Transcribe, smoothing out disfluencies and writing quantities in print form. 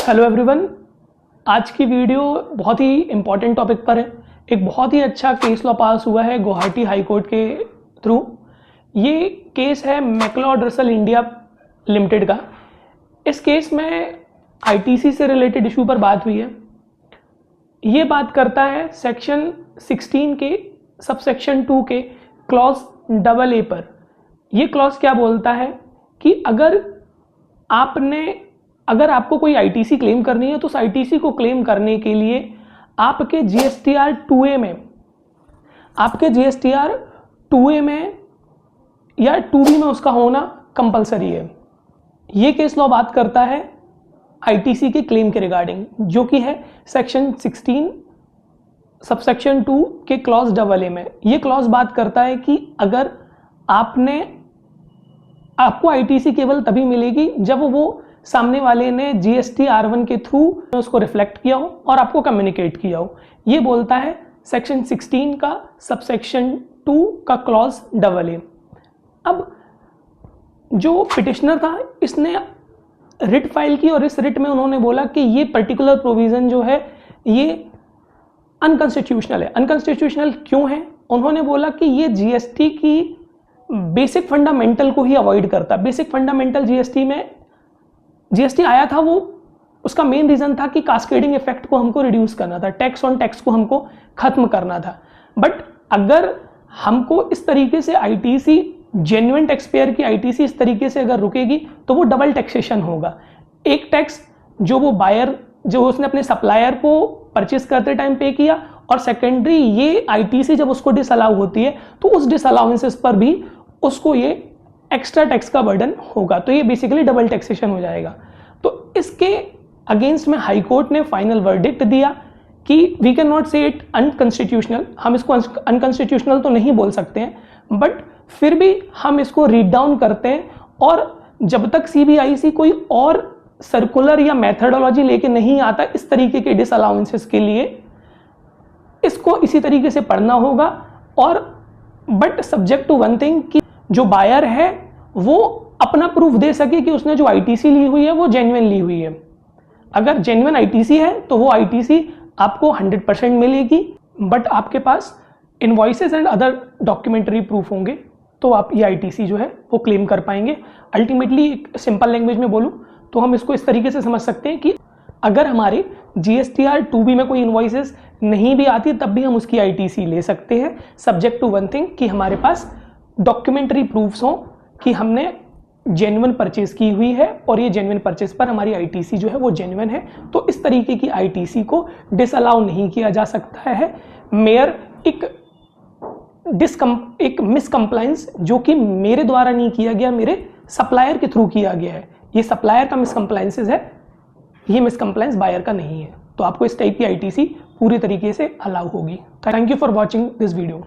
Hello everyone, आज की video बहुत ही इम्पॉर्टेंट टॉपिक पर है। एक बहुत ही अच्छा केस लॉ पास हुआ है गुवाहाटी हाई कोर्ट के थ्रू। ये केस है मैक्लोड रसल इंडिया लिमिटेड का। इस केस में आईटीसी से रिलेटेड इशू पर बात हुई है। ये बात करता है सेक्शन 16 के सबसेक्शन 2 के क्लॉज AA पर। ये क्लॉज क्या बोलता है कि अगर आपको कोई आईटीसी क्लेम करनी है तो उस आईटीसी को क्लेम करने के लिए आपके जीएसटीआर 2A में या 2B में उसका होना कंपलसरी है। ये केस लॉ बात करता है आईटीसी के क्लेम के रिगार्डिंग, जो कि है सेक्शन 16 सबसेक्शन 2 के क्लॉज AA में। ये क्लॉज बात करता है कि अगर आपको आईटीसी केवल तभी मिलेगी जब वो सामने वाले ने जीएसटी R1 के थ्रू उसको रिफ्लेक्ट किया हो और आपको कम्युनिकेट किया हो। ये बोलता है सेक्शन 16 का सबसेक्शन 2 का क्लॉज AA। अब जो पिटिशनर था इसने रिट फाइल की और इस रिट में उन्होंने बोला कि ये पर्टिकुलर प्रोविजन जो है ये अनकॉन्स्टिट्यूशनल है। अनकॉन्स्टिट्यूशनल क्यों है? उन्होंने बोला कि ये जीएसटी की बेसिक फंडामेंटल को ही अवॉइड करता। बेसिक फंडामेंटल जीएसटी आया था, वो उसका मेन रीजन था कि कास्केडिंग इफेक्ट को हमको रिड्यूस करना था, टैक्स ऑन टैक्स को हमको खत्म करना था। बट अगर हमको इस तरीके से आईटीसी जेन्युइन टैक्स पेयर की आईटीसी इस तरीके से अगर रुकेगी तो वो डबल टैक्सेशन होगा। एक टैक्स जो वो बायर जो उसने अपने सप्लायर को परचेस करते टाइम पे किया, और सेकेंडरी ये आईटीसी जब उसको डिसअलाउ होती है तो उस डिसअलाउंसेस पर भी उसको ये एक्स्ट्रा टैक्स का बर्डन होगा। तो ये बेसिकली डबल टैक्सेशन हो जाएगा। तो इसके अगेंस्ट में हाई कोर्ट ने फाइनल वर्डिक्ट दिया कि वी कैन नॉट से इट अनकॉन्स्टिट्यूशनल। हम इसको अनकॉन्स्टिट्यूशनल तो नहीं बोल सकते हैं, बट फिर भी हम इसको रीड डाउन करते हैं, और जब तक सीबीआईसी कोई और सर्कुलर या मेथडोलॉजी लेके नहीं आता इस तरीके के डिसअलाउंसेस के लिए, इसको इसी तरीके से पढ़ना होगा। और but subject to one thing कि जो बायर है वो अपना प्रूफ दे सके कि उसने जो आईटीसी ली हुई है वो जेन्युइन ली हुई है। अगर जेन्युइन आईटीसी है तो वो आईटीसी आपको 100% मिलेगी, बट आपके पास invoices and other documentary proof होंगे तो आप ये आईटीसी जो है वो क्लेम कर पाएंगे। अल्टीमेटली एक सिंपल लैंग्वेज में बोलूं तो हम इसको इस तरीके से समझ सकते हैं कि अगर हमारे जीएसटीआर 2B में कोई इनवॉइसेस नहीं भी आती तब भी हम उसकी आईटीसी ले सकते हैं, सब्जेक्ट टू वन थिंग कि हमारे पास डॉक्यूमेंट्री प्रूफ्स हों कि हमने जेन्युइन परचेज की हुई है और ये जेन्युइन परचेज पर हमारी आईटीसी जो है वो जेन्युइन है। तो इस तरीके की आईटीसी को डिसअलाउ नहीं किया जा सकता है। मेयर एक मिसकम्प्लायंस जो कि मेरे द्वारा नहीं किया गया, मेरे सप्लायर के थ्रू किया गया है, ये सप्लायर का मिसकम्प्लायंसेस है, ये मिसकम्प्लायंस बायर का नहीं है। तो आपको इस टाइप की आईटीसी पूरी तरीके से अलाउ होगी। Thank you for watching this video.